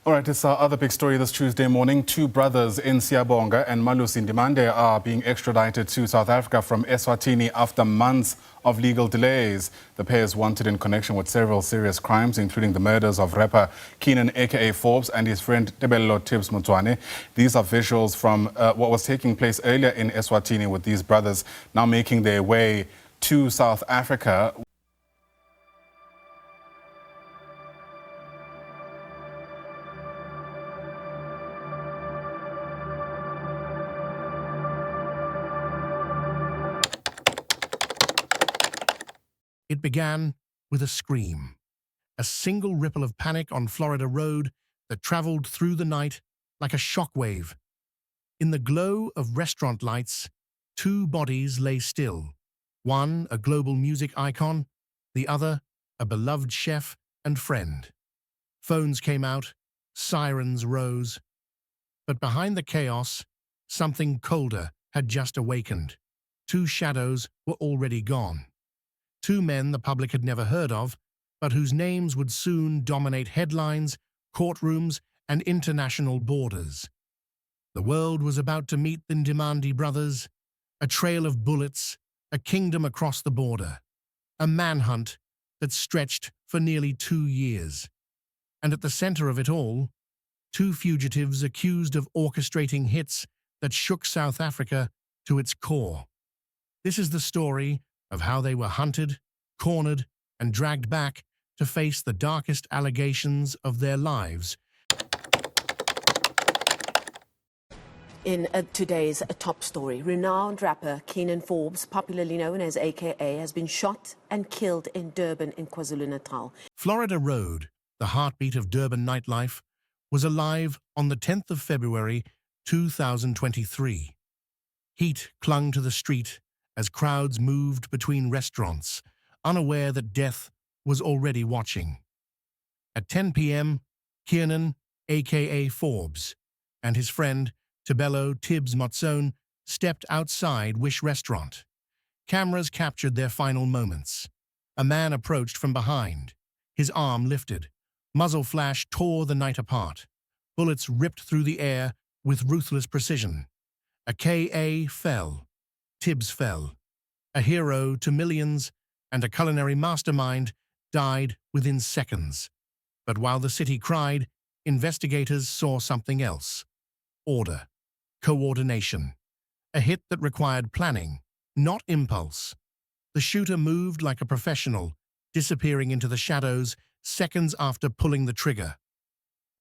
All right, it's our other big story this Tuesday morning. Two brothers in Siyabonga and Malusi Ndimande are being extradited to South Africa from Eswatini after months of legal delays. The pair is wanted in connection with several serious crimes, including the murders of rapper Keenan aka Forbes and his friend Tibz Motsoane. These are visuals from what was taking place earlier in Eswatini, with these brothers now making their way to South Africa. It began with a scream, a single ripple of panic on Florida Road that traveled through the night like a shockwave. In the glow of restaurant lights, two bodies lay still, one a global music icon, the other a beloved chef and friend. Phones came out, sirens rose. But behind the chaos, something colder had just awakened. Two shadows were already gone. Two men the public had never heard of, but whose names would soon dominate headlines, courtrooms, and international borders. The world was about to meet the Ndimande Brothers, a trail of bullets, a kingdom across the border, a manhunt that stretched for nearly 2 years. And at the center of it all, two fugitives accused of orchestrating hits that shook South Africa to its core. This is the story of how they were hunted, cornered, and dragged back to face the darkest allegations of their lives. In today's top story, renowned rapper Keenan Forbes, popularly known as AKA, has been shot and killed in Durban in KwaZulu-Natal. Florida Road, the heartbeat of Durban nightlife, was alive on the 10th of February 2023. Heat clung to the street as crowds moved between restaurants, unaware that death was already watching. At 10 p.m., Keenan, aka Forbes, and his friend Tibz Motsoane stepped outside Wish Restaurant. Cameras captured their final moments. A man approached from behind. His arm lifted. Muzzle flash tore the night apart. Bullets ripped through the air with ruthless precision. A K.A. fell. Tibz fell. A hero to millions and a culinary mastermind died within seconds. But while the city cried, investigators saw something else. Order. Coordination. A hit that required planning, not impulse. The shooter moved like a professional, disappearing into the shadows seconds after pulling the trigger.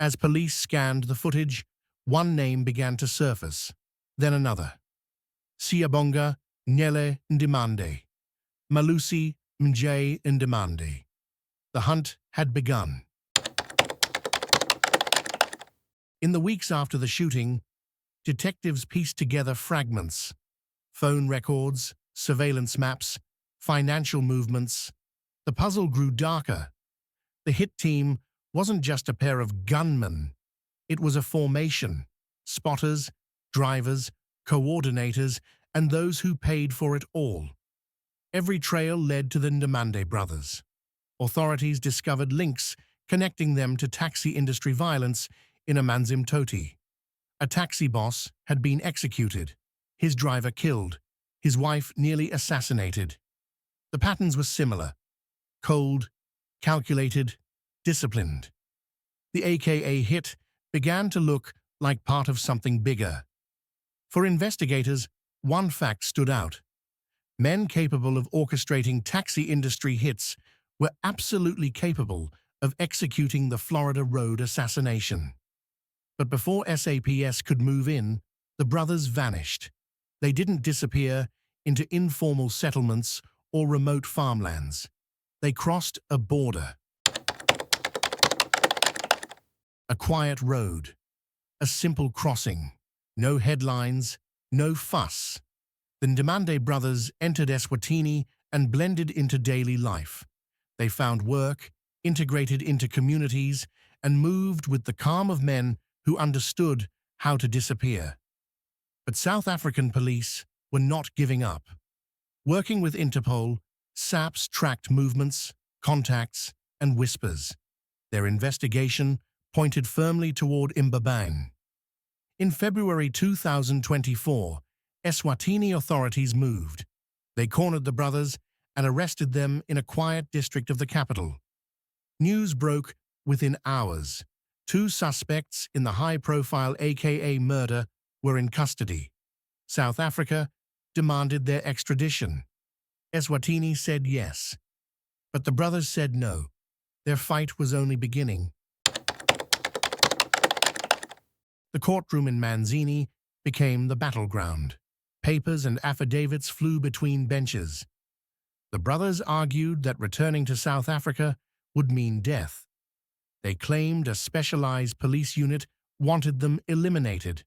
As police scanned the footage, one name began to surface, then another. Siyabonga Ndimande, Malusi Ndimande. The hunt had begun. In the weeks after the shooting, detectives pieced together fragments, phone records, surveillance maps, financial movements. The puzzle grew darker. The hit team wasn't just a pair of gunmen. It was a formation: spotters, drivers, coordinators, and those who paid for it all. Every trail led to the Ndimande Brothers. Authorities discovered links connecting them to taxi industry violence in Mkhwanazi-Ngcobo. A taxi boss had been executed, his driver killed, his wife nearly assassinated. The patterns were similar: cold, calculated, disciplined. The AKA hit began to look like part of something bigger. For investigators, one fact stood out. Men capable of orchestrating taxi industry hits were absolutely capable of executing the Florida Road assassination. But before SAPS could move in, the brothers vanished. They didn't disappear into informal settlements or remote farmlands. They crossed a border. A quiet road. A simple crossing. No headlines, no fuss. The Ndimande Brothers entered Eswatini and blended into daily life. They found work, integrated into communities, and moved with the calm of men who understood how to disappear. But South African police were not giving up. Working with Interpol, SAPS tracked movements, contacts, and whispers. Their investigation pointed firmly toward Mbabane. In February 2024, Eswatini authorities moved. They cornered the brothers and arrested them in a quiet district of the capital. News broke within hours. 2 suspects in the high-profile AKA murder were in custody. South Africa demanded their extradition. Eswatini said yes, but the brothers said no. Their fight was only beginning. The courtroom in Manzini became the battleground. Papers and affidavits flew between benches. The brothers argued that returning to South Africa would mean death. They claimed a specialized police unit wanted them eliminated.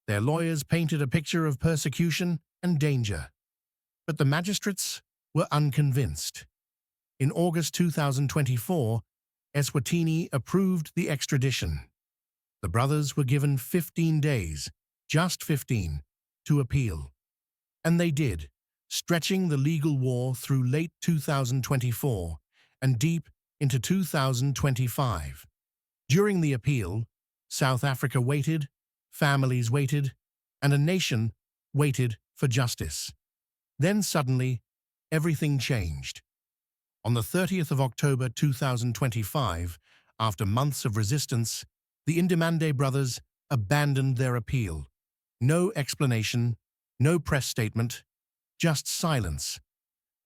Their lawyers painted a picture of persecution and danger. But the magistrates were unconvinced. In August 2024, Eswatini approved the extradition. The brothers were given 15 days, just 15, to appeal. And they did, stretching the legal war through late 2024 and deep into 2025. During the appeal, South Africa waited, families waited, and a nation waited for justice. Then suddenly, everything changed. On the 30th of October 2025, after months of resistance, the Ndimande brothers abandoned their appeal. No explanation, no press statement, just silence.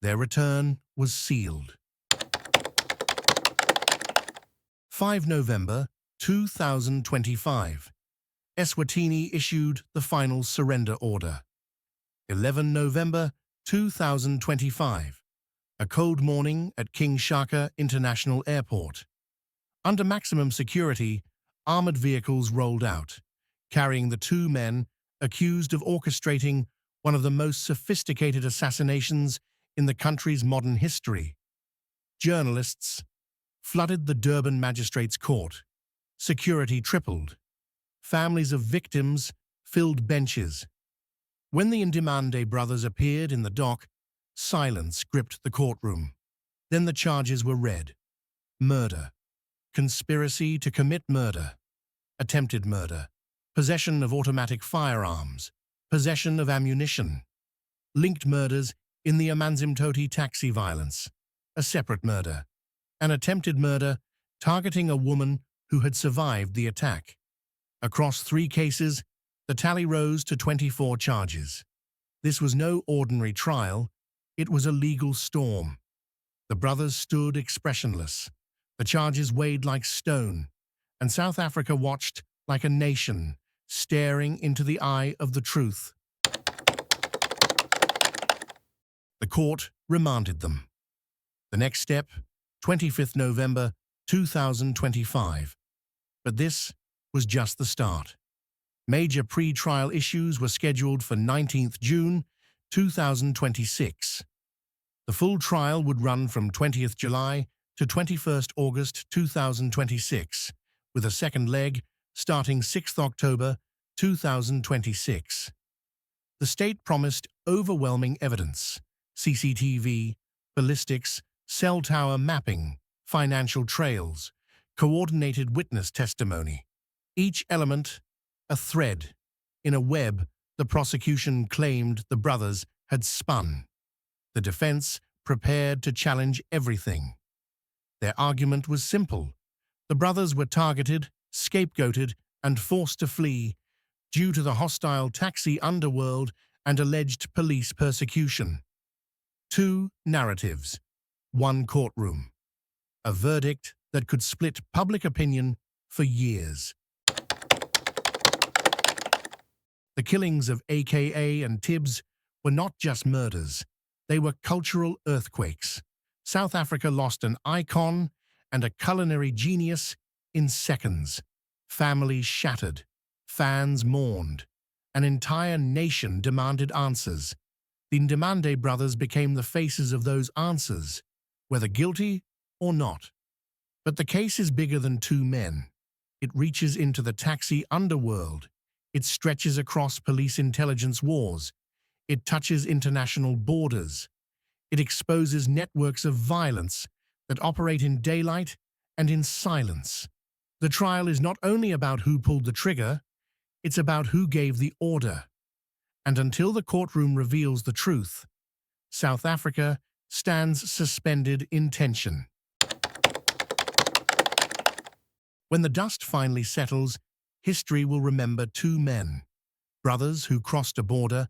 Their return was sealed. 5 November 2025. Eswatini issued the final surrender order. 11 November 2025. A cold morning at King Shaka International Airport. Under maximum security, armored vehicles rolled out, carrying the 2 men accused of orchestrating one of the most sophisticated assassinations in the country's modern history. Journalists flooded the Durban Magistrates' Court. Security tripled. Families of victims filled benches. When the Ndimande brothers appeared in the dock, silence gripped the courtroom. Then the charges were read. Murder. Conspiracy to commit murder. Attempted murder. Possession of automatic firearms. Possession of ammunition. Linked murders in the Amanzimtoti taxi violence. A separate murder. An attempted murder targeting a woman who had survived the attack. Across 3 cases, the tally rose to 24 charges. This was no ordinary trial. It was a legal storm. The brothers stood expressionless. The charges weighed like stone, and South Africa watched like a nation, staring into the eye of the truth. The court remanded them. The next step, 25th November 2025. But this was just the start. Major pre-trial issues were scheduled for 19th June 2026. The full trial would run from 20th July to 21st August 2026, with a second leg starting 6th October 2026. The state promised overwhelming evidence: CCTV, ballistics, cell tower mapping, financial trails, coordinated witness testimony. Each element a thread in a web the prosecution claimed the brothers had spun. The defense prepared to challenge everything. Their argument was simple. The brothers were targeted, scapegoated, and forced to flee due to the hostile taxi underworld and alleged police persecution. 2 narratives, 1 courtroom. A verdict that could split public opinion for years. The killings of AKA and Tibz were not just murders. They were cultural earthquakes. South Africa lost an icon and a culinary genius in seconds. Families shattered. Fans mourned. An entire nation demanded answers. The Ndimande brothers became the faces of those answers, whether guilty or not. But the case is bigger than 2 men. It reaches into the taxi underworld. It stretches across police intelligence wars. It touches international borders. It exposes networks of violence that operate in daylight and in silence. The trial is not only about who pulled the trigger, it's about who gave the order. And until the courtroom reveals the truth, South Africa stands suspended in tension. When the dust finally settles, history will remember two men, brothers who crossed a border,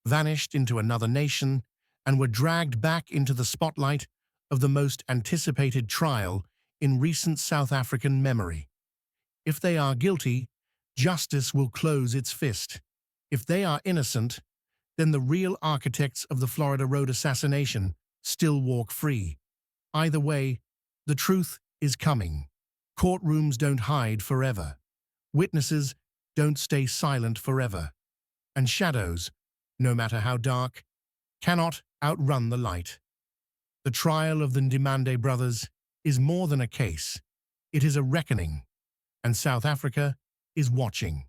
vanished into another nation, and were dragged back into the spotlight of the most anticipated trial in recent South African memory. If they are guilty, justice will close its fist. If they are innocent, then the real architects of the Florida Road assassination still walk free. Either way, the truth is coming. Courtrooms don't hide forever. Witnesses don't stay silent forever. And shadows, no matter how dark, cannot outrun the light. The trial of the Ndimande Brothers is more than a case. It is a reckoning, and South Africa is watching.